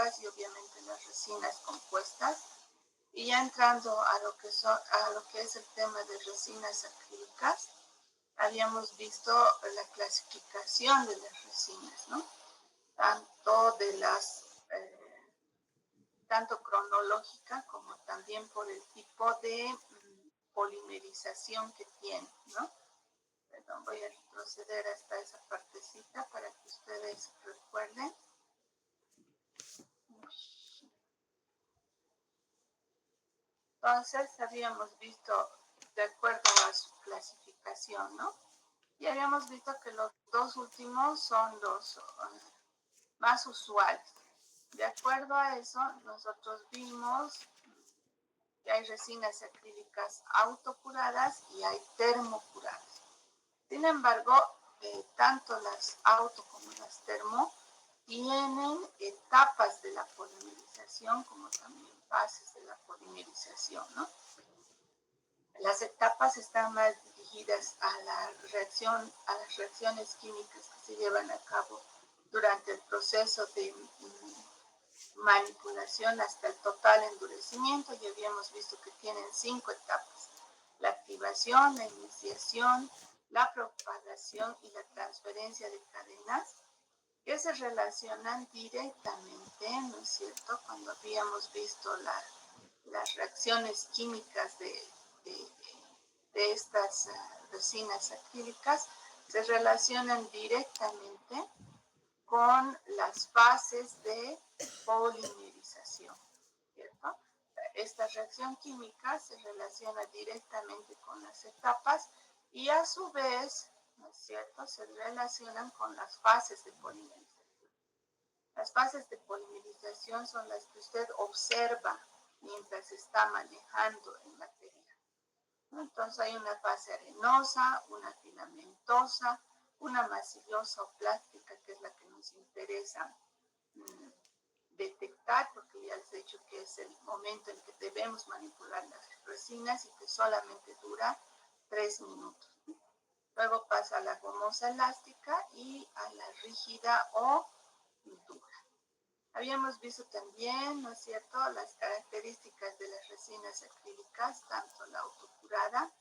acrílicas y obviamente las resinas compuestas. Y ya entrando a lo que es el tema de resinas acrílicas, habíamos visto la clasificación de las resinas, ¿no? Tanto cronológica como también por el tipo de polimerización que tiene, ¿no? Perdón, voy a retroceder hasta esa partecita para que ustedes recuerden. Entonces, habíamos visto de acuerdo a su clasificación, ¿no? Y habíamos visto que los dos últimos son los más usuales. De acuerdo a eso, nosotros vimos que hay resinas acrílicas autocuradas y hay termocuradas. Sin embargo, tanto las auto como las termo tienen etapas de la polimerización como también fases de la polimerización, ¿no? Las etapas están más dirigidas a las reacciones químicas que se llevan a cabo durante el proceso de manipulación hasta el total endurecimiento, y habíamos visto que tienen 5 etapas: la activación, la iniciación, la propagación y la transferencia de cadenas, que se relacionan directamente, ¿no es cierto? Cuando habíamos visto las reacciones químicas de estas resinas acrílicas, se relacionan directamente con las fases de polimerización, ¿cierto? Esta reacción química se relaciona directamente con las etapas y a su vez, ¿no es cierto?, se relacionan con las fases de polimerización. Las fases de polimerización son las que usted observa mientras está manejando el material. Entonces hay una fase arenosa, una filamentosa, una masilosa o plástica, que es la que nos interesa detectar, porque ya les he dicho que es el momento en que debemos manipular las resinas y que solamente dura 3 minutos. Luego pasa a la gomosa elástica y a la rígida o dura. Habíamos visto también, ¿no es cierto?, las características de las resinas acrílicas, tanto la autocurada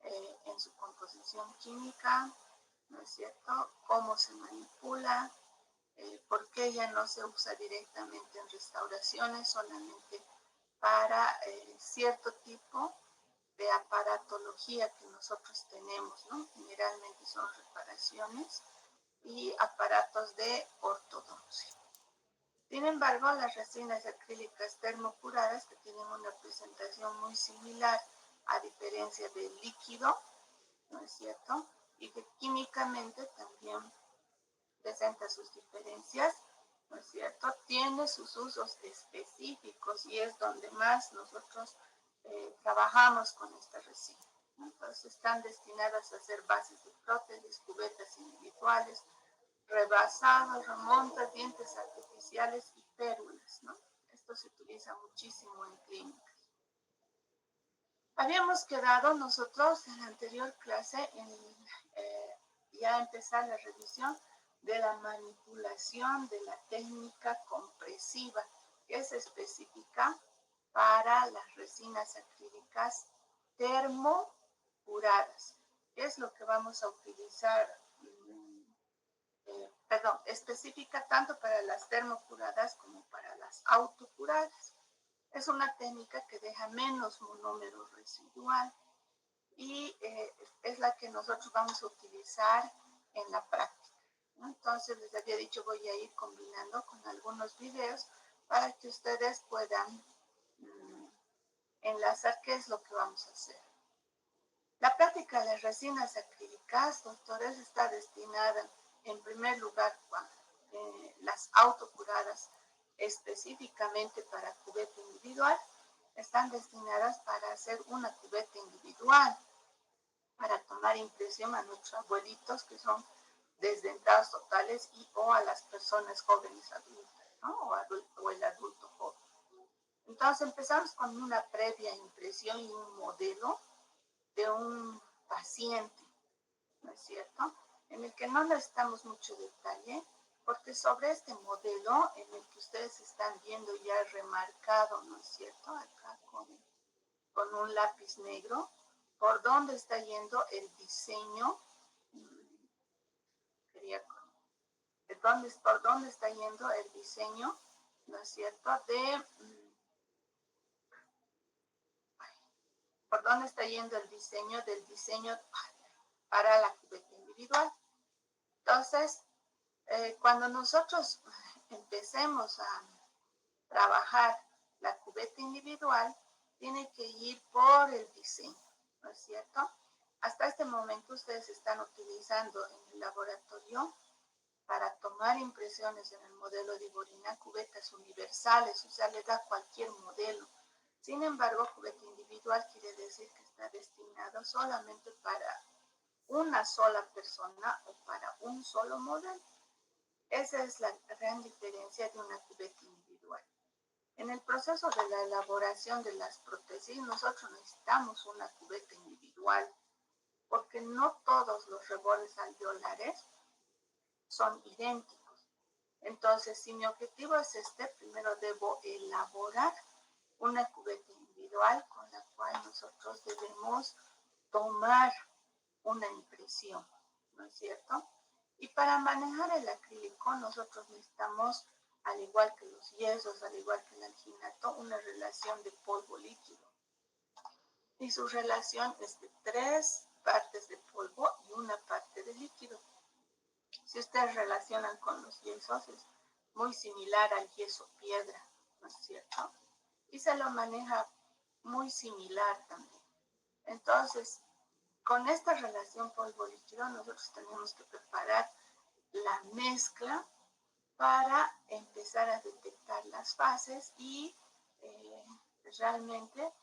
en su composición química, ¿no es cierto?, cómo se manipula, por qué ella no se usa directamente en restauraciones, solamente para cierto tipo de aparatología que nosotros tenemos, ¿no? Generalmente son reparaciones y aparatos de ortodoncia. Sin embargo, las resinas acrílicas termocuradas, que tienen una presentación muy similar a diferencia del líquido, ¿no es cierto?, y que químicamente también presenta sus diferencias, ¿no es cierto?, tiene sus usos específicos y es donde más nosotros trabajamos con esta resina. Entonces están destinadas a hacer bases de prótesis, cubetas individuales, rebasados, remontas, dientes artificiales y férulas, ¿no? Esto se utiliza muchísimo en clínicas. Habíamos quedado nosotros en la anterior clase en ya empezar la revisión de la manipulación de la técnica compresiva, que es específica para las resinas acrílicas termocuradas. ¿Qué es lo que vamos a utilizar? Específica tanto para las termocuradas como para las autocuradas. Es una técnica que deja menos monómero residual y es la que nosotros vamos a utilizar en la práctica. Entonces, les había dicho, voy a ir combinando con algunos videos para que ustedes puedan enlazar qué es lo que vamos a hacer. La práctica de las resinas acrílicas, doctores, está destinada en primer lugar las autocuradas específicamente para cubeta individual, están destinadas para hacer una cubeta individual, para tomar impresión a nuestros abuelitos que son desdentados totales o a las personas jóvenes adultas, ¿no? o el adulto joven. Entonces empezamos con una previa impresión y un modelo de un paciente, ¿no es cierto?, en el que no necesitamos mucho detalle, porque sobre este modelo en el que ustedes están viendo ya remarcado, ¿no es cierto? Acá con un lápiz negro, por dónde está yendo el diseño, por dónde está yendo el diseño, ¿no es cierto? Por dónde está yendo el diseño del diseño para la cubeta individual. Entonces, cuando nosotros empecemos a trabajar la cubeta individual, tiene que ir por el diseño, ¿no es cierto? Hasta este momento ustedes están utilizando en el laboratorio para tomar impresiones en el modelo de Iborina cubetas universales, o sea, le da cualquier modelo. Sin embargo, cubeta individual quiere decir que está destinado solamente para una sola persona o para un solo modelo. Esa es la gran diferencia de una cubeta individual. En el proceso de la elaboración de las prótesis, nosotros necesitamos una cubeta individual porque no todos los rebordes alveolares son idénticos. Entonces, si mi objetivo es este, primero debo elaborar una cubeta individual con la cual nosotros debemos tomar una impresión, ¿no es cierto? Y para manejar el acrílico nosotros necesitamos, al igual que los yesos, al igual que el alginato, una relación de polvo líquido. Y su relación es de 3 partes de polvo y una parte de líquido. Si ustedes relacionan con los yesos, es muy similar al yeso piedra, ¿no es cierto? Y se lo maneja muy similar también. Entonces, con esta relación polvo-líquido, nosotros tenemos que preparar la mezcla para empezar a detectar las fases y realmente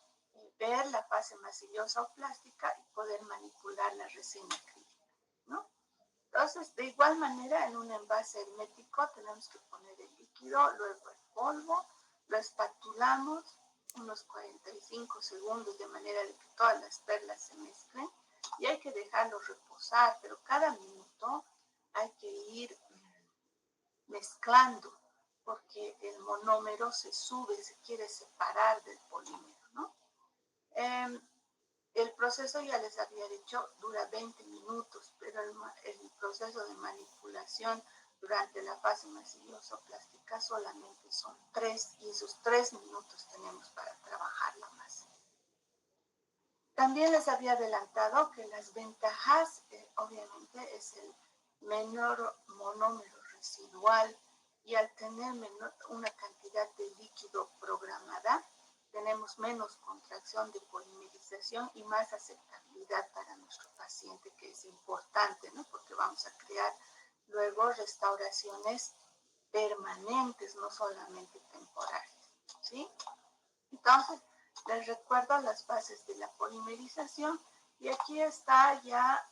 ver la fase masillosa o plástica y poder manipular la resina acrílica, ¿no? Entonces, de igual manera, en un envase hermético tenemos que poner el líquido, luego el polvo, lo espatulamos unos 45 segundos de manera de que todas las perlas se mezclen y hay que dejarlo reposar, pero cada minuto hay que ir mezclando porque el monómero se sube, se quiere separar del polímero, ¿no? El proceso, ya les había dicho, dura 20 minutos, pero el proceso de manipulación durante la fase masillosa plástica solamente son 3 y esos 3 minutos tenemos para trabajar la masa. También les había adelantado que las ventajas, obviamente, es el menor monómero residual y al tener una cantidad de líquido programada, tenemos menos contracción de polimerización y más aceptabilidad para nuestro paciente, que es importante, ¿no? Porque vamos a crear luego restauraciones permanentes, no solamente temporales, ¿sí? Entonces, les recuerdo las fases de la polimerización y aquí está ya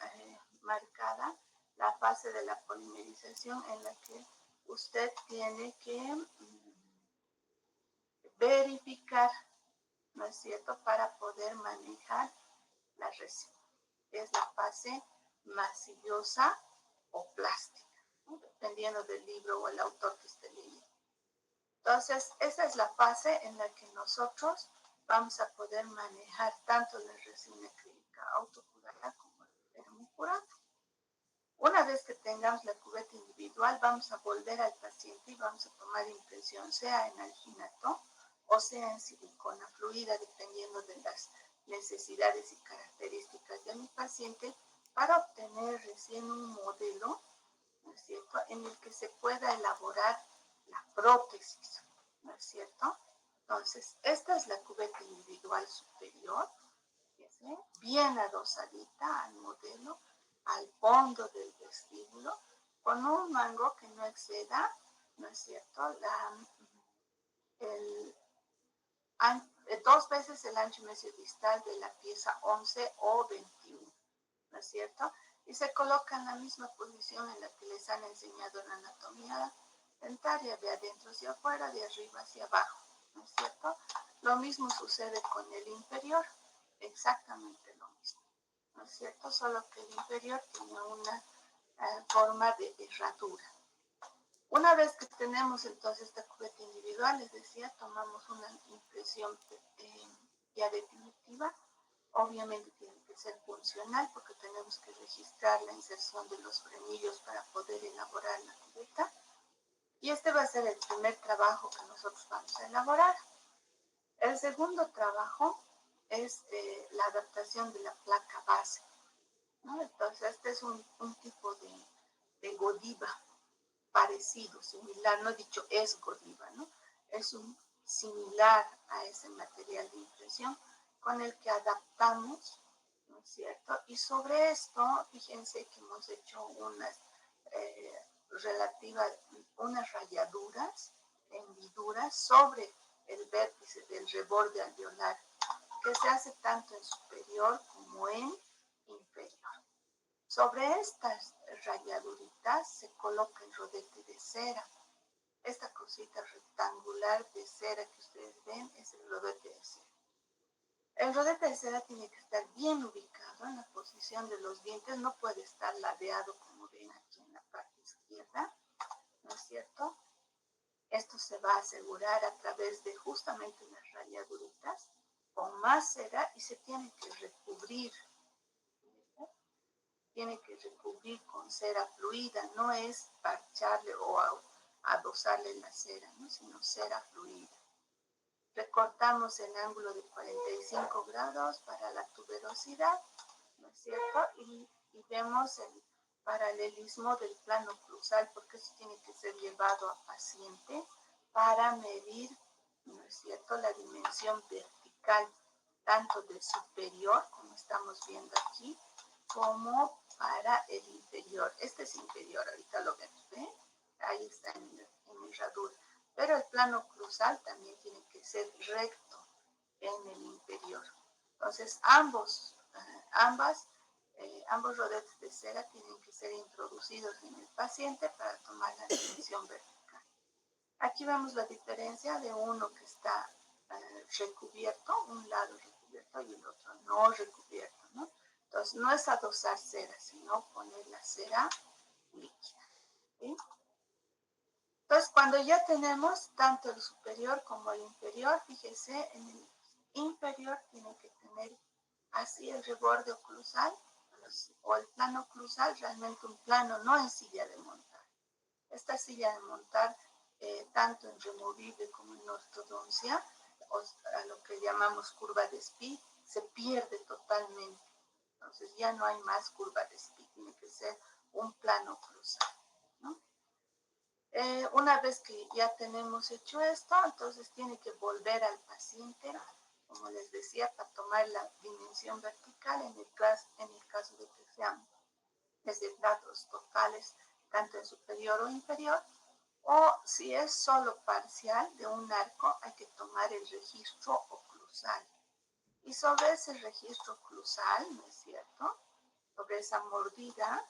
marcada la fase de la polimerización en la que usted tiene que verificar, ¿no es cierto?, para poder manejar la resina. Es la fase masillosa o plástica, ¿no? Dependiendo del libro o el autor que esté leyendo. Entonces, esa es la fase en la que nosotros vamos a poder manejar tanto la resina acrílica autocurada como la termocurada. Una vez que tengamos la cubeta individual, vamos a volver al paciente y vamos a tomar impresión, sea en alginato o sea en silicona fluida, dependiendo de las necesidades y características de mi paciente, para obtener recién un modelo, ¿no es cierto?, en el que se pueda elaborar la prótesis, ¿no es cierto? Entonces, esta es la cubeta individual superior, ¿sí?, bien adosadita al modelo, al fondo del vestíbulo, con un mango que no exceda, ¿no es cierto?, dos veces el ancho mesiodistal de la pieza 11 o 21, ¿no es cierto? Y se coloca en la misma posición en la que les han enseñado en anatomía dentaria, de adentro hacia afuera, de arriba hacia abajo, ¿no es cierto? Lo mismo sucede con el inferior, exactamente lo mismo, ¿no es cierto? Solo que el inferior tiene una forma de herradura. Una vez que tenemos entonces esta cubeta individual, les decía, tomamos una impresión ya definitiva. Obviamente tiene que ser funcional porque tenemos que registrar la inserción de los frenillos para poder elaborar la cubeta. Y este va a ser el primer trabajo que nosotros vamos a elaborar. El segundo trabajo es la adaptación de la placa base, ¿no? Entonces, este es un tipo de Godiva parecido, similar, no he dicho es Godiva, ¿no? Es un similar a ese material de impresión con el que adaptamos, ¿no es cierto? Y sobre esto, fíjense que hemos hecho unas unas rayaduras, hendiduras sobre el vértice del reborde alveolar, que se hace tanto en superior como en inferior. Sobre estas rayaduritas se coloca el rodete de cera. Esta cosita rectangular de cera que ustedes ven es el rodete de cera. El rodete de cera tiene que estar bien ubicado en la posición de los dientes, no puede estar ladeado como ven aquí en la parte izquierda, ¿no es cierto? Esto se va a asegurar a través de justamente las rayaduritas con más cera y se tiene que recubrir. Tiene que recubrir con cera fluida, no es parcharle o adosarle la cera, ¿no? Sino cera fluida. Recortamos el ángulo de 45 grados para la tuberosidad, ¿no es cierto? Y vemos el paralelismo del plano cruzal, porque eso tiene que ser llevado a paciente para medir, ¿no es cierto?, la dimensión vertical, tanto del superior, como estamos viendo aquí, como para el inferior. Este es inferior, ahorita lo vemos, ¿eh? Ahí está en mi herradura. Pero el plano cruzal también tiene que ser recto en el inferior. Entonces, ambos rodetes de cera tienen que ser introducidos en el paciente para tomar la dimensión vertical. Aquí vemos la diferencia de uno que está recubierto, un lado recubierto y el otro no recubierto, ¿no? Entonces, no es adosar cera, sino poner la cera líquida, ¿sí? Entonces, cuando ya tenemos tanto el superior como el inferior, fíjese, en el inferior tiene que tener así el reborde oclusal o el plano oclusal, realmente un plano, no en silla de montar. Esta silla de montar, tanto en removible como en ortodoncia, o a lo que llamamos curva de Spee, se pierde totalmente. Entonces ya no hay más curva de Spee, tiene que ser un plano cruzado, ¿no? Una vez que ya tenemos hecho esto, entonces tiene que volver al paciente, como les decía, para tomar la dimensión vertical en el caso de que sean desde datos totales, tanto en superior o inferior, o si es solo parcial de un arco, hay que tomar el registro oclusal. Y sobre ese registro oclusal, ¿no es cierto?, sobre esa mordida,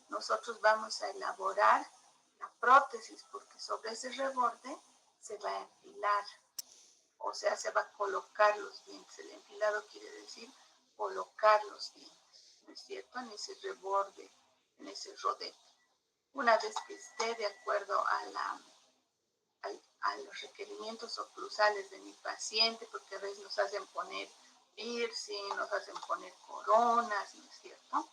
nosotros vamos a elaborar la prótesis, porque sobre ese reborde se va a enfilar, o sea, se va a colocar los dientes. El enfilado quiere decir colocar los dientes, ¿no es cierto?, en ese reborde, en ese rodete. Una vez que esté de acuerdo a los requerimientos oclusales de mi paciente, porque a veces nos hacen poner piercing, nos hacen poner coronas, ¿no es cierto?,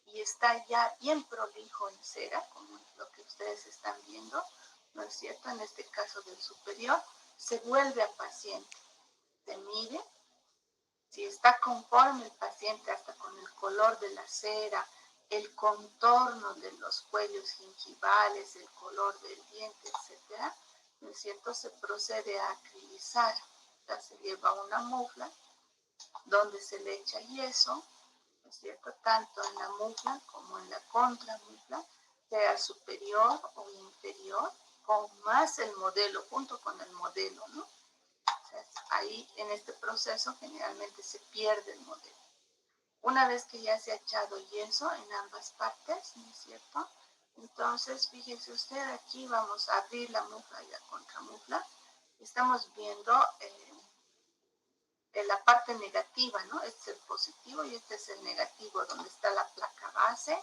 y está ya bien prolijo en cera, como lo que ustedes están viendo, ¿no es cierto?, en este caso del superior, se vuelve al paciente, se mide, si está conforme el paciente hasta con el color de la cera, el contorno de los cuellos gingivales, el color del diente, etcétera, ¿no es cierto?, se procede a acrilizar. Ya se lleva una mufla donde se le echa yeso, ¿no es cierto?, tanto en la mufla como en la contramufla, sea superior o inferior, con más el modelo, junto con el modelo, ¿no? O sea, ahí en este proceso generalmente se pierde el modelo. Una vez que ya se ha echado yeso en ambas partes, ¿no es cierto?, entonces fíjense usted, aquí vamos a abrir la mufla y la contramufla. Estamos viendo la parte negativa, ¿no? Este es el positivo y este es el negativo, donde está la placa base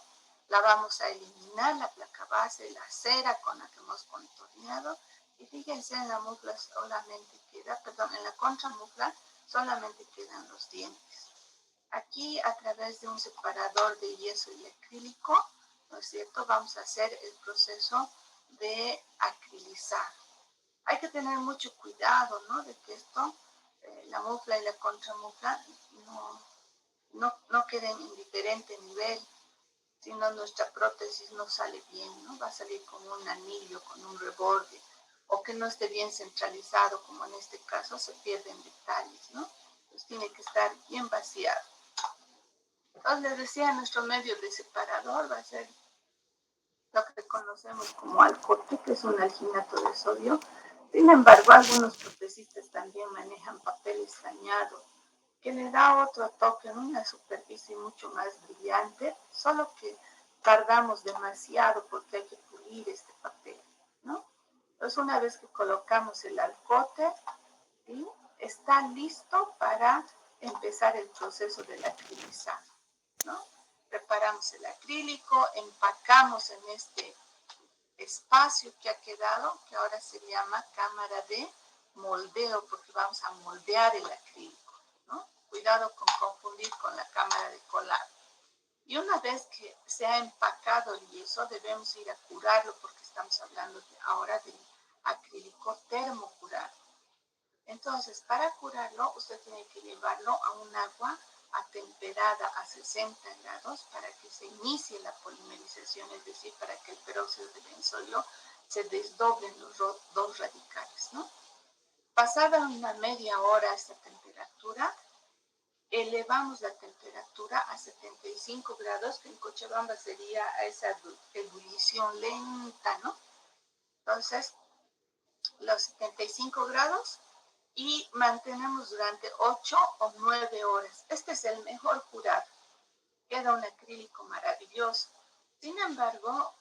La vamos a eliminar, la placa base, la cera con la que hemos contorneado. Y fíjense, en la mufla solamente queda, perdón, en la contramufla solamente quedan los dientes. Aquí, a través de un separador de yeso y acrílico, ¿no es cierto?, vamos a hacer el proceso de acrilizar. Hay que tener mucho cuidado, ¿no?, de que esto, la mufla y la contramufla, no queden en diferente nivel, sino nuestra prótesis no sale bien, ¿no? Va a salir con un anillo, con un reborde, o que no esté bien centralizado, como en este caso, se pierden detalles, ¿no? Entonces tiene que estar bien vaciado. Entonces les decía, nuestro medio de separador va a ser lo que conocemos como alcote, que es un alginato de sodio. Sin embargo, algunos protesistas también manejan papel estañado, que le da otro toque, una superficie mucho más brillante, solo que tardamos demasiado porque hay que pulir este papel, ¿no? Entonces, una vez que colocamos el alcote, ¿sí?, está listo para empezar el proceso del acrilizado, ¿no? Preparamos el acrílico, empacamos en este espacio que ha quedado, que ahora se llama cámara de moldeo, porque vamos a moldear el acrílico, ¿no? Cuidado con confundir con la cámara de colado. Y una vez que se ha empacado el yeso, debemos ir a curarlo, porque estamos hablando ahora del acrílico termocurado. Entonces, para curarlo, usted tiene que llevarlo a un agua atemperada a 60 grados para que se inicie la polimerización, es decir, para que el peróxido de benzoilo se desdoblen los dos radicales, ¿no? Pasada una media hora a esta temperatura, elevamos la temperatura a 75 grados, que en Cochabamba sería a esa ebullición lenta, ¿no? Entonces, los 75 grados y mantenemos durante 8 o 9 horas. Este es el mejor curado. Queda un acrílico maravilloso. Sin embargo,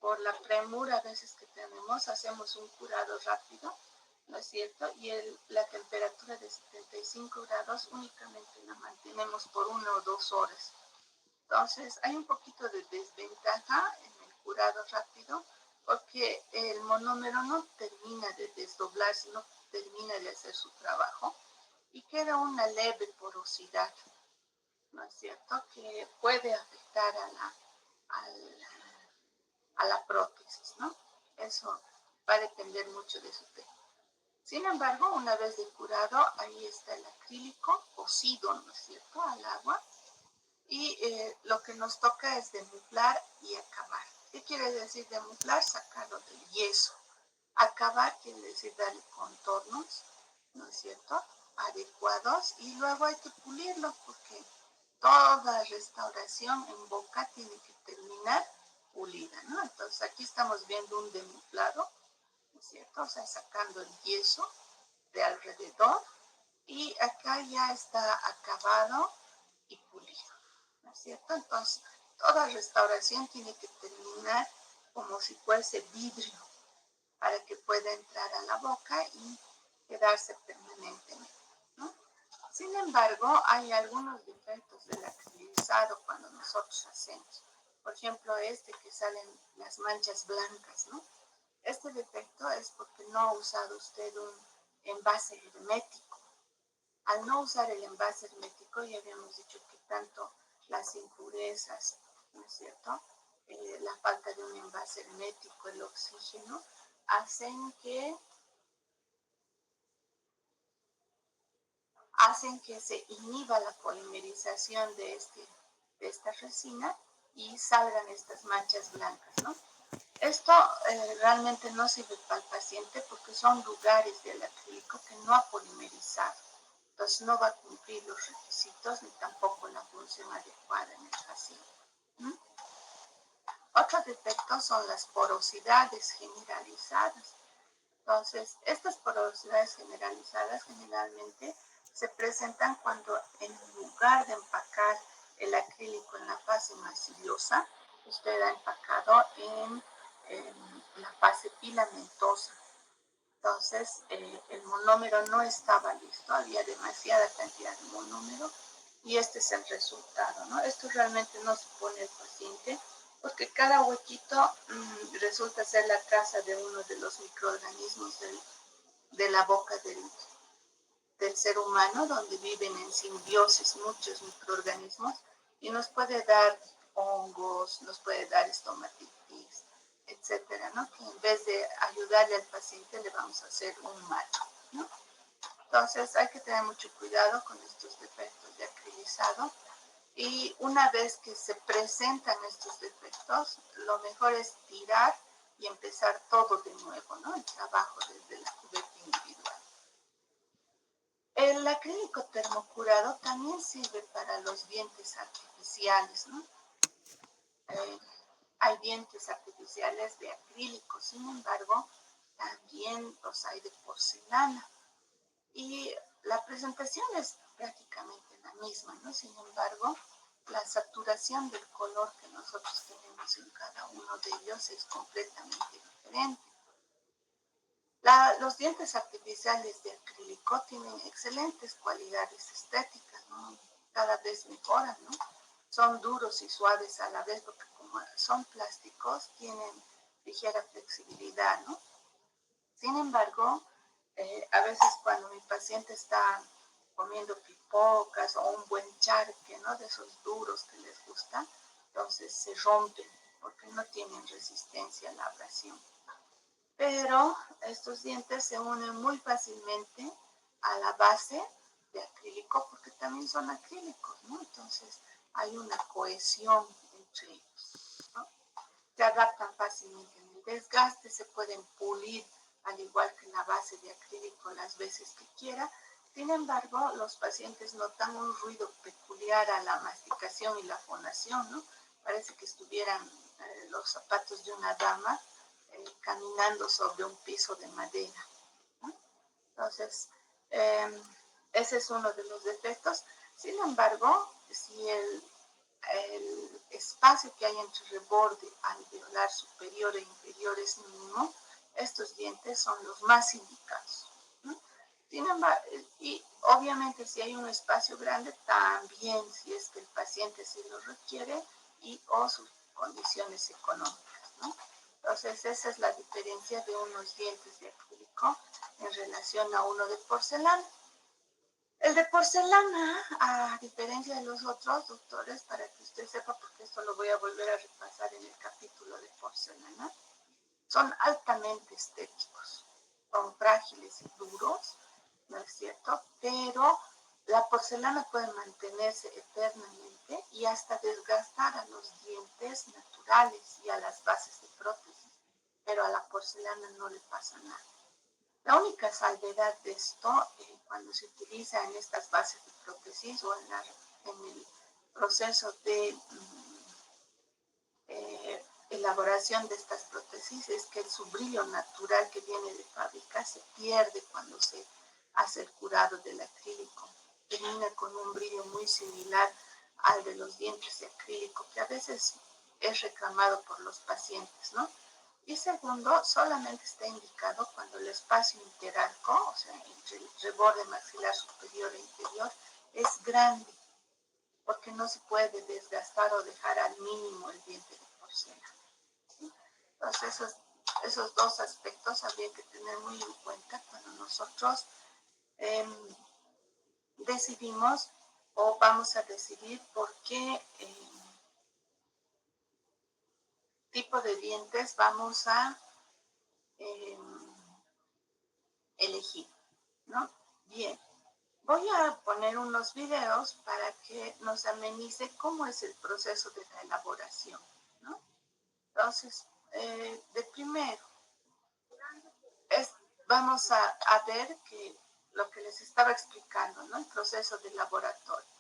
por la premura a veces que tenemos, hacemos un curado rápido, ¿no es cierto? Y la temperatura de 75 grados únicamente la mantenemos por 1 o 2 horas. Entonces, hay un poquito de desventaja en el curado rápido porque el monómero no termina de desdoblarse, no termina de hacer su trabajo y queda una leve porosidad, ¿no es cierto?, que puede afectar a la prótesis, ¿no? Eso va a depender mucho de su técnica. Sin embargo, una vez de curado, ahí está el acrílico cocido, ¿no es cierto?, al agua. Y lo que nos toca es demuflar y acabar. ¿Qué quiere decir demuflar? Sacarlo del yeso. Acabar quiere decir darle contornos, ¿no es cierto?, adecuados, y luego hay que pulirlo porque toda restauración en boca tiene que terminar pulida, ¿no? Entonces aquí estamos viendo un demuflado, ¿no es cierto?, o sea, sacando el yeso de alrededor, y acá ya está acabado y pulido, ¿no es cierto? Entonces, toda restauración tiene que terminar como si fuese vidrio para que pueda entrar a la boca y quedarse permanentemente, ¿no? Sin embargo, hay algunos defectos del acrilizado cuando nosotros hacemos. Por ejemplo, este que salen las manchas blancas, ¿no? Este defecto es porque no ha usado usted un envase hermético. Al no usar el envase hermético, ya habíamos dicho que tanto las impurezas, ¿no es cierto?, la falta de un envase hermético, el oxígeno, hacen que se inhiba la polimerización de esta resina y salgan estas manchas blancas, ¿no? Esto realmente no sirve para el paciente porque son lugares del acrílico que no ha polimerizado. Entonces no va a cumplir los requisitos ni tampoco la función adecuada en el paciente. Otro defecto son las porosidades generalizadas. Entonces, estas porosidades generalizadas generalmente se presentan cuando en lugar de empacar el acrílico en la fase masillosa, usted ha empacado en la fase filamentosa. Entonces, el monómero no estaba listo, había demasiada cantidad de monómero y este es el resultado, ¿no? Esto realmente no se pone el paciente porque cada huequito resulta ser la casa de uno de los microorganismos de la boca del ser humano, donde viven en simbiosis muchos microorganismos y nos puede dar hongos, nos puede dar estomatitis, etcétera, ¿no? Que en vez de ayudarle al paciente le vamos a hacer un mal, ¿no? Entonces hay que tener mucho cuidado con estos defectos de acrilizado y una vez que se presentan estos defectos, lo mejor es tirar y empezar todo de nuevo, ¿no? El trabajo desde la cubeta individual. El acrílico termocurado también sirve para los dientes artificiales, ¿no? Hay dientes artificiales de acrílico, sin embargo, también los hay de porcelana. Y la presentación es prácticamente la misma, ¿no? Sin embargo, la saturación del color que nosotros tenemos en cada uno de ellos es completamente diferente. Los dientes artificiales de acrílico tienen excelentes cualidades estéticas, ¿no? Cada vez mejoran, ¿no? Son duros y suaves a la vez porque como son plásticos tienen ligera flexibilidad, ¿no? Sin embargo, a veces cuando mi paciente está comiendo pipocas o un buen charque, ¿no? De esos duros que les gusta, entonces se rompen porque no tienen resistencia a la abrasión. Pero estos dientes se unen muy fácilmente a la base de acrílico porque también son acrílicos, ¿no? Entonces hay una cohesión entre ellos, ¿no? Se adaptan fácilmente en el desgaste, se pueden pulir al igual que la base de acrílico las veces que quiera. Sin embargo, los pacientes notan un ruido peculiar a la masticación y la fonación, ¿no? Parece que estuvieran los zapatos de una dama caminando sobre un piso de madera, ¿no? Entonces, ese es uno de los defectos. Sin embargo, si el espacio que hay entre reborde alveolar superior e inferior es mínimo, estos dientes son los más indicados, ¿no? Sin embargo, y obviamente si hay un espacio grande, también si es que el paciente sí lo requiere y o sus condiciones económicas, ¿no? Entonces esa es la diferencia de unos dientes de acrílico en relación a uno de porcelana. El de porcelana, a diferencia de los otros, doctores, para que usted sepa, porque esto lo voy a volver a repasar en el capítulo de porcelana, son altamente estéticos, son frágiles y duros, ¿no es cierto? Pero la porcelana puede mantenerse eternamente y hasta desgastar a los dientes naturales y a las bases de prótesis, pero a la porcelana no le pasa nada. La única salvedad de esto, cuando se utiliza en estas bases de prótesis o en el proceso de elaboración de estas prótesis, es que su brillo natural que viene de fábrica se pierde cuando se hace el curado del acrílico. Termina con un brillo muy similar al de los dientes de acrílico, que a veces es reclamado por los pacientes, ¿no? Y segundo, solamente está indicado cuando el espacio interarco, o sea, entre el reborde maxilar superior e inferior, es grande, porque no se puede desgastar o dejar al mínimo el diente de porcelana. ¿Sí? Entonces, esos dos aspectos habría que tener muy en cuenta cuando nosotros decidimos o vamos a decidir por qué tipo de dientes vamos a elegir, ¿no? Bien, voy a poner unos videos para que nos amenice cómo es el proceso de la elaboración, ¿no? Entonces, de primero, vamos a ver que lo que les estaba explicando, ¿no? El proceso de laboratorio.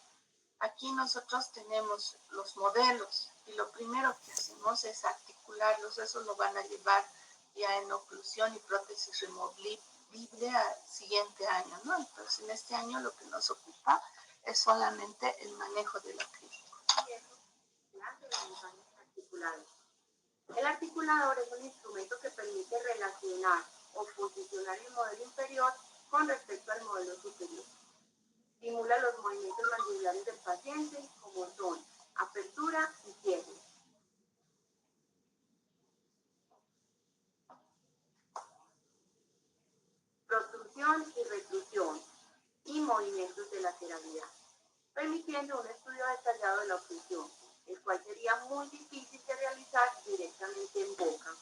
Aquí nosotros tenemos los modelos y lo primero que hacemos es articularlos. Eso lo van a llevar ya en oclusión y prótesis removible al siguiente año, ¿no? Entonces, en este año lo que nos ocupa es solamente el manejo del acrílico. El articulador es un instrumento que permite relacionar o posicionar el modelo inferior con respecto al modelo superior. Simula los movimientos mandibulares del paciente, como son apertura y cierre. extrusión y retrusión y movimientos de lateralidad, permitiendo un estudio detallado de la oclusión, el cual sería muy difícil de realizar directamente en boca.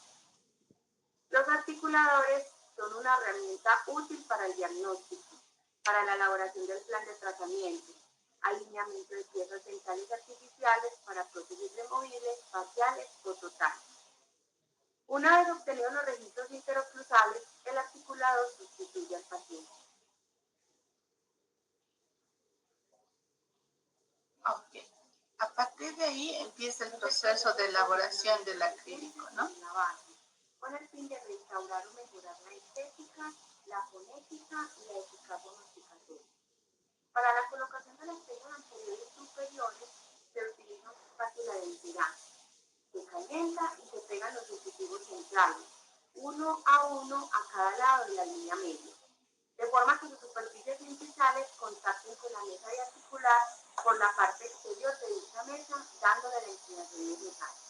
Los articuladores son una herramienta útil para el diagnóstico, para la elaboración del plan de tratamiento, alineamiento de piezas dentales artificiales para prótesis removibles, faciales o totales. Una vez obtenidos los registros interoclusales, el articulador sustituye al paciente. Ok. A partir de ahí empieza el proceso de elaboración del acrílico, ¿no? Con el fin de restaurar o mejorar la estética, la fonética y la eficacia masticatoria. Para la colocación de las piezas anteriores y superiores se utiliza un espátula de densidad. Se calienta y se pegan los incisivos centrales, uno a cada lado de la línea media, de forma que sus superficies incisales contacten con la mesa de articular por la parte exterior de dicha mesa, dándole la inclinación necesaria.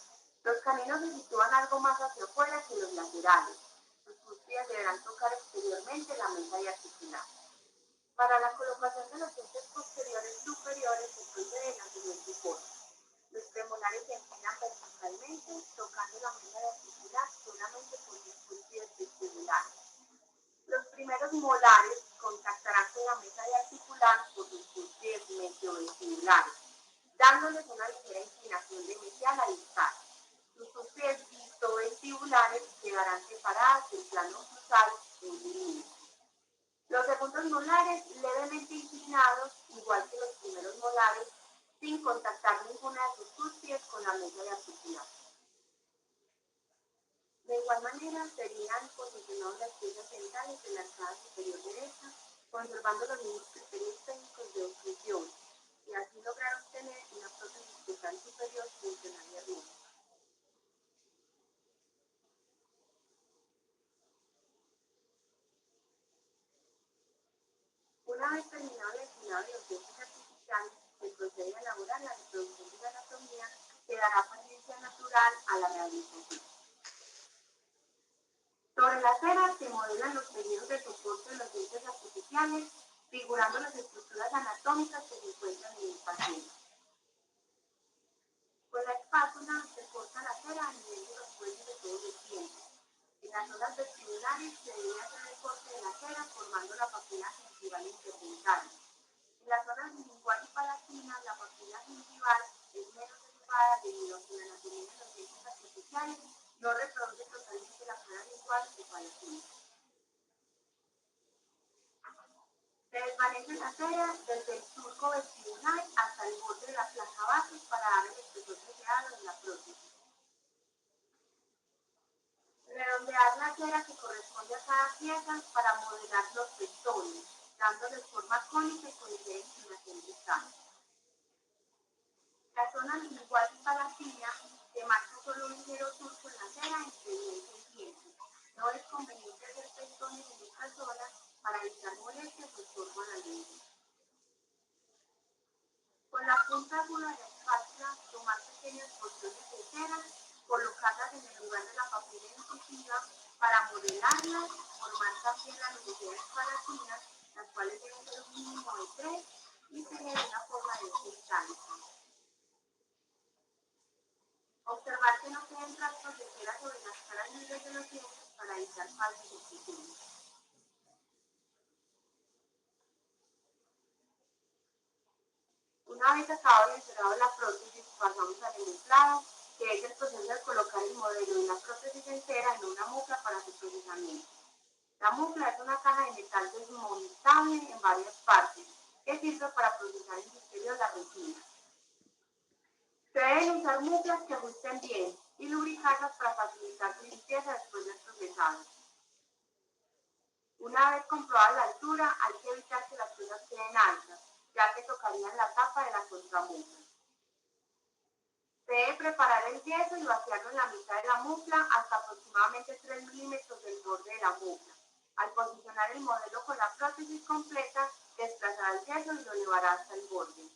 Los caninos se sitúan algo más hacia afuera que los laterales. Sus cúspides deberán tocar exteriormente la mesa de articular. Para la colocación de los dientes posteriores superiores se procede de la siguiente forma. Los premolares se empinan verticalmente, tocando la mesa de articular solamente por sus cúspides vestibulares. Los primeros molares contactarán con la mesa de articular por sus cúspides mediovestibulares, dándoles una ligera inclinación de medial a distal. Sus cúspides visto-vestibulares quedarán separadas del plano oclusal en un milímetro. Los segundos molares levemente inclinados, igual que los primeros molares, sin contactar ninguna de sus cúspides con la mesa de articular. De igual manera, serían posicionadas las piezas dentales en la arcada superior derecha, conservando los mismos criterios técnicos de oclusión, y así lograr obtener una prótesis bucal superior funcional y armónica. Una vez terminado el estimado de los dientes artificiales, se procede a elaborar la reproducción de la anatomía que dará apariencia natural a la rehabilitación. Sobre la cera se modelan los tejidos de soporte de los dientes artificiales, figurando las estructuras anatómicas que se encuentran en el paciente. Con la espátula se corta la cera a nivel de los cuellos de todos los dientes. En las zonas vestibulares se debe hacer el corte de la cera formando la papila gingival interdental. En las zonas lingual y palatina, la papila gingival es menos elevada debido a que la anatomía de los dientes artificiales no reproduce totalmente la zona lingual y palatina. Se desvanece la cera desde el surco vestibular hasta el borde de la placa base para dar el espesor deseado en la prótesis. Redondear la cera que corresponde a cada pieza para modelar los pezones, dándoles forma cónica y con ligera inclinación distal. La zona lingual y palatina se marca solo un ligero surco en la cera entre diente y diente. No es conveniente hacer pezones en esta zona para evitar molestias o estorbo a la lengua. Con la punta aguda de la espátula, tomar pequeñas porciones de cera, colocarlas en el lugar de la papila incisiva para modelarlas, formar también las necesidades palatinas, las cuales deben ser un mínimo de 3 y tener una forma de eje itálica. Observar que no queden rastros de cera sobre las caras libres de los dientes para evitar falsas excisiones. Una vez acabado de insertar la prótesis, pasamos al emplado, que es el proceso de colocar el modelo de una prótesis entera en una mucla para su procesamiento. La mucla es una caja de metal desmontable en varias partes, que sirve para procesar en su interior la resina. Se deben usar muclas que ajusten bien y lubricarlas para facilitar su limpieza después del procesado. Una vez comprobada la altura, hay que evitar que las piezas queden altas, ya que tocarían la tapa de la contramucla. Se debe preparar el yeso y vaciarlo en la mitad de la mucla hasta aproximadamente 3 milímetros del borde de la mucla. Al posicionar el modelo con la prótesis completa, desplazará el yeso y lo llevará hasta el borde.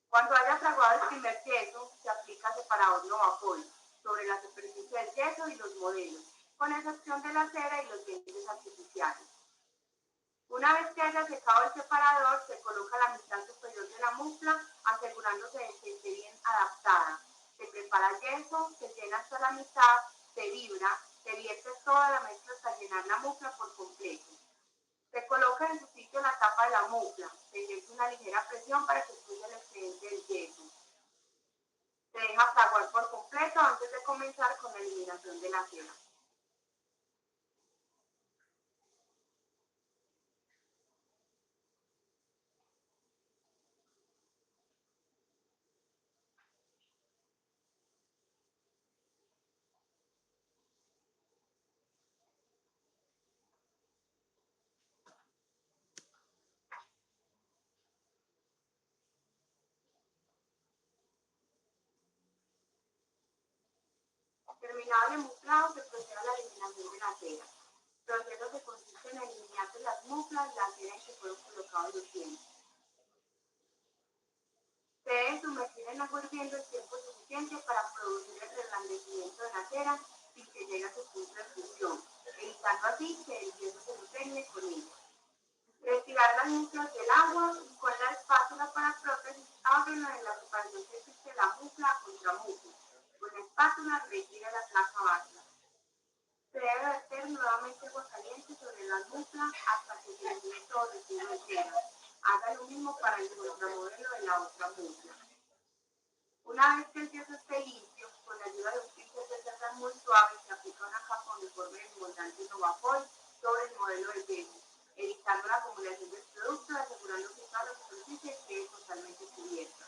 Cuando haya fraguado el primer yeso, se aplica separador Novapol sobre la superficie del yeso y los modelos, con excepción de la cera y los dientes artificiales. Una vez que haya secado el separador, se coloca la mitad superior de la mufla, asegurándose de que esté bien adaptada. Se prepara yeso, se llena hasta la mitad, se vibra, se vierte toda la mezcla hasta llenar la mufla por completo. Se coloca en su sitio la tapa de la mufla, se ejerce una ligera presión para que expulse el excedente del yeso. Se deja fraguar por completo antes de comenzar con la eliminación de la cera. Terminado el muflado, se procede a la eliminación de la cera. El proceso que consiste en eliminar de las muflas la cera en que fueron colocados los dientes. Se debe sumergir en agua hirviendo el tiempo suficiente para producir el reblandecimiento de la cera sin que llegue a su punto de fusión, evitando así que el yeso se impregne con ella. Retirar las muflas del agua y con la espátula para prótesis, ábrelo en la separación que existe la mufla contra mufla. Con la espátula retira la placa base. Se debe verter nuevamente agua caliente sobre las muflas hasta que se elimine todo el residuo de cera. Haga lo mismo para el contramodelo de la otra mufla. Una vez que el yeso esté limpio, con la ayuda de un pincel de cerda muy suave, se aplica una capa uniforme de esmolante Novapol sobre el modelo de yeso, evitando la acumulación del producto y asegurando que toda la superficie quede totalmente cubierta.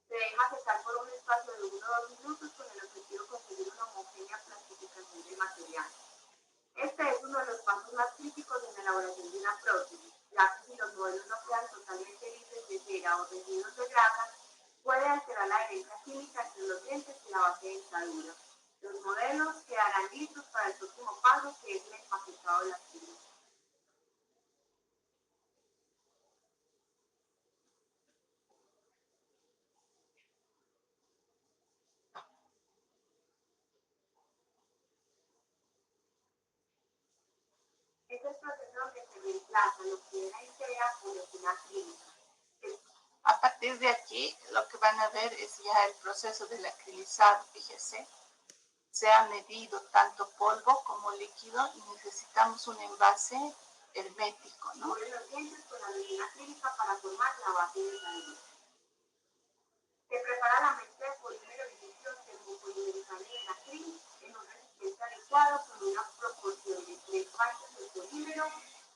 Se deja secar por un espacio de 1 o 2 minutos con el objetivo de conseguir una homogénea plastificación del material. Este es uno de los pasos más críticos en la elaboración de una prótesis, ya que si los modelos no quedan totalmente libres de cera o residuos de grasa, puede alterar la adherencia química entre los dientes y la base de dentadura. Los modelos quedarán listos para el próximo paso, que es el empaquetado de la piel. Es el proceso donde se reemplaza lo que era en cera por resina acrílica. A partir de aquí, lo que van a ver es ya el proceso del acrilizado. Fíjese, se ha medido tanto polvo como líquido y necesitamos un envase hermético, ¿no? Cubre los dientes con la resina acrílica para formar la base de dentadura. Se prepara la mezcla de polímero líquido termopolimerizable del acrílico en un recipiente adecuado con una proporción de 3 partes del polímero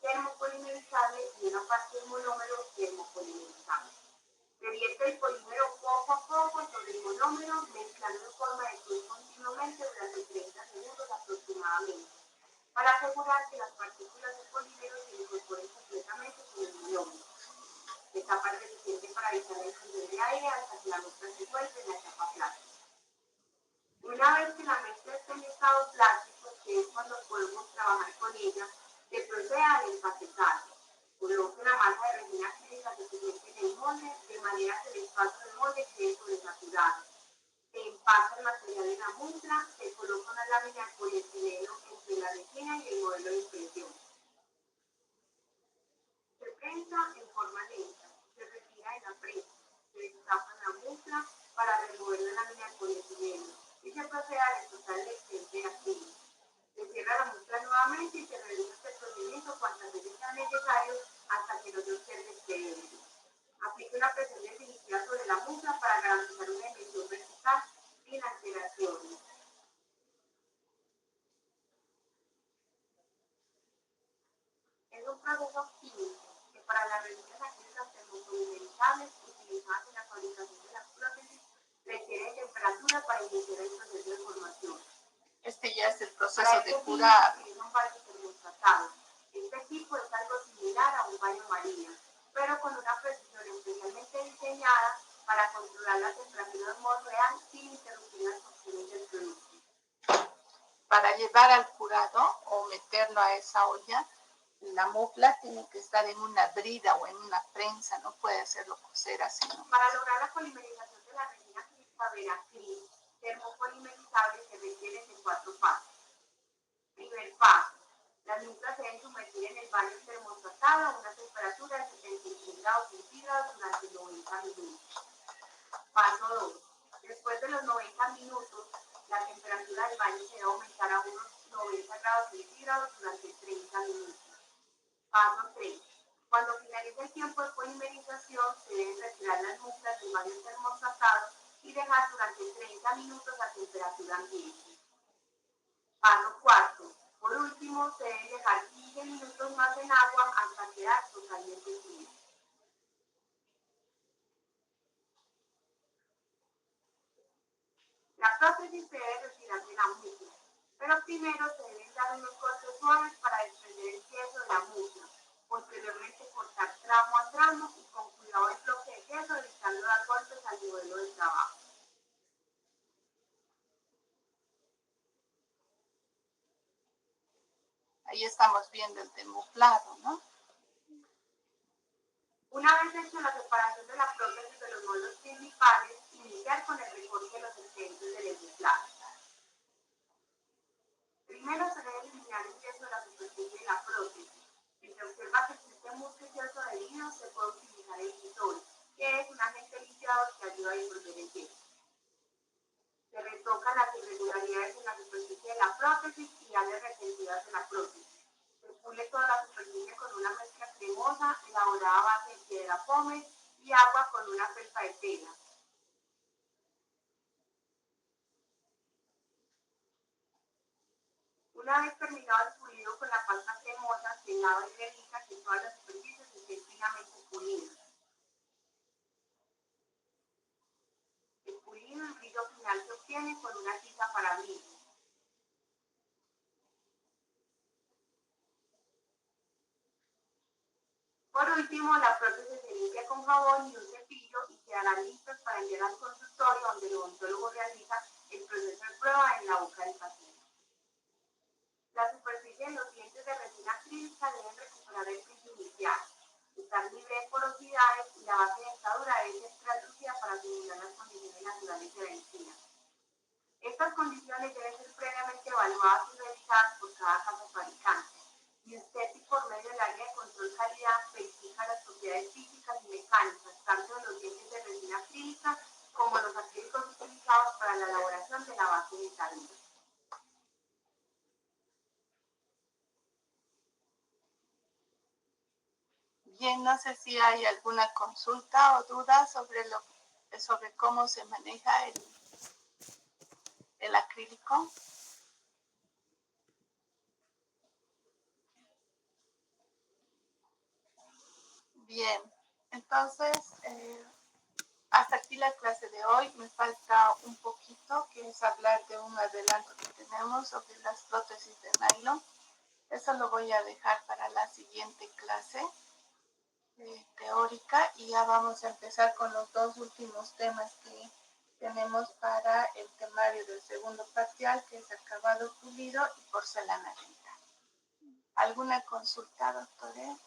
termopolimerizable y una parte del monómero termopolimerizable. Se vierte el polímero poco a poco sobre el monómero, mezclando en forma de cruz continuamente durante 30 segundos aproximadamente, para asegurar que las partículas de polímero se incorporen completamente con el monómero. Esta parte se siente para evitar la inclusión de aire hasta que la mezcla se suelte en la capa plástica. Una vez que la mezcla esté en estado plástico, que es cuando podemos trabajar con ella, se procede al empaquetado. Coloque una masa de resina acrílica suficiente en el molde, de manera que el espacio del molde quede sobresaturado. Se empaca el material en la mufla, se coloca una lámina de polietileno entre la resina y el modelo de impresión. Se prensa en forma lenta, se retira de la prensa, se destapa la mufla para remover la lámina de polietileno y se procede a expulsar el excedente de acrílico. Se cierra la mufla nuevamente y se realiza este procedimiento cuantas veces sea necesario hasta que no se observe excedente. Aplique una presión definitiva sobre la mufla para garantizar una emisión vertical sin alteraciones. Es un proceso químico que para las resinas acrílicas termopolimerizables utilizadas en la fabricación de las prótesis requiere temperatura para iniciar el proceso de formación. Este ya es el proceso de curar. Es un baño termostatado. Este tipo es algo similar a un baño María, pero con una precisión especialmente diseñada para controlar la temperatura en modo real sin interrumpir las funciones del producto. Para llevar al curado o meterlo a esa olla, la mufla tiene que estar en una brida o en una prensa, no puede hacerlo cocer así, ¿no? Para lograr la polimerización de la resina cristalera termopolimerizable se requieren de 4 pasos. Primer paso. Las muestras se deben sumergir en el baño termostatado a una temperatura de 76 grados centígrados durante 90 minutos. Paso 2. Después de los 90 minutos, la temperatura del baño se debe aumentar a unos 90 grados centígrados durante 30 minutos. Paso 3. Cuando finalice el tiempo de polimerización, se deben retirar las muestras del baño termostatado y dejar durante 30 minutos a temperatura ambiente. Paso 4. Por último, se deben dejar 15 minutos más en agua hasta quedar totalmente frío. La prótesis se debe retirar de la muestra, pero primero se deben dar unos cortes suaves para desprender el queso de la muestra. Posteriormente cortar tramo a tramo y con cuidado el bloque de queso, evitando dar golpes al modelo de trabajo. Ahí estamos viendo el temuflado, ¿no? Una vez hecho la separación de la prótesis de los módulos principales, iniciar con el recorte de los excedentes del temuflado. Primero se debe eliminar el queso de la superficie de la prótesis. Si se observa que existe mucho queso adherido, se puede utilizar el quitol, que es un agente limpiador que ayuda a disolver el queso. Se retocan las irregularidades en la superficie de la prótesis y áreas retentivas de la prótesis. Se pule toda la superficie con una mezcla cremosa elaborada a base de piedra pómez y agua con una felpa de tela. Una vez terminado el pulido con la pasta cremosa, se lava y revisa que todas las superficies estén finamente pulidas. El pulido y brillo final se obtiene con una tiza para brillo. Por último, la prótesis se limpia con jabón y un cepillo y quedarán listas para enviar al consultorio donde el odontólogo realiza el proceso de prueba en la boca del paciente. La superficie de los dientes de resina acrílica deben recuperar el brillo inicial, estar libre de porosidades y la base de dentadura debe ser translúcida para simular las condiciones naturales de la encía. Estas condiciones deben ser previamente evaluadas y revisadas por cada casa fabricante. Y usted, por medio del área de control calidad, verifica las propiedades físicas y mecánicas, tanto de los dientes de resina acrílica como los acrílicos utilizados para la elaboración de la base de dentadura. Bien, no sé si hay alguna consulta o duda sobre cómo se maneja el acrílico. Bien, entonces hasta aquí la clase de hoy. Me falta un poquito, que es hablar de un adelanto que tenemos sobre las prótesis de nylon. Eso lo voy a dejar para la siguiente clase teórica y ya vamos a empezar con los dos últimos temas que tenemos para el temario del segundo parcial, que es acabado pulido y porcelana lenta. ¿Alguna consulta, doctora?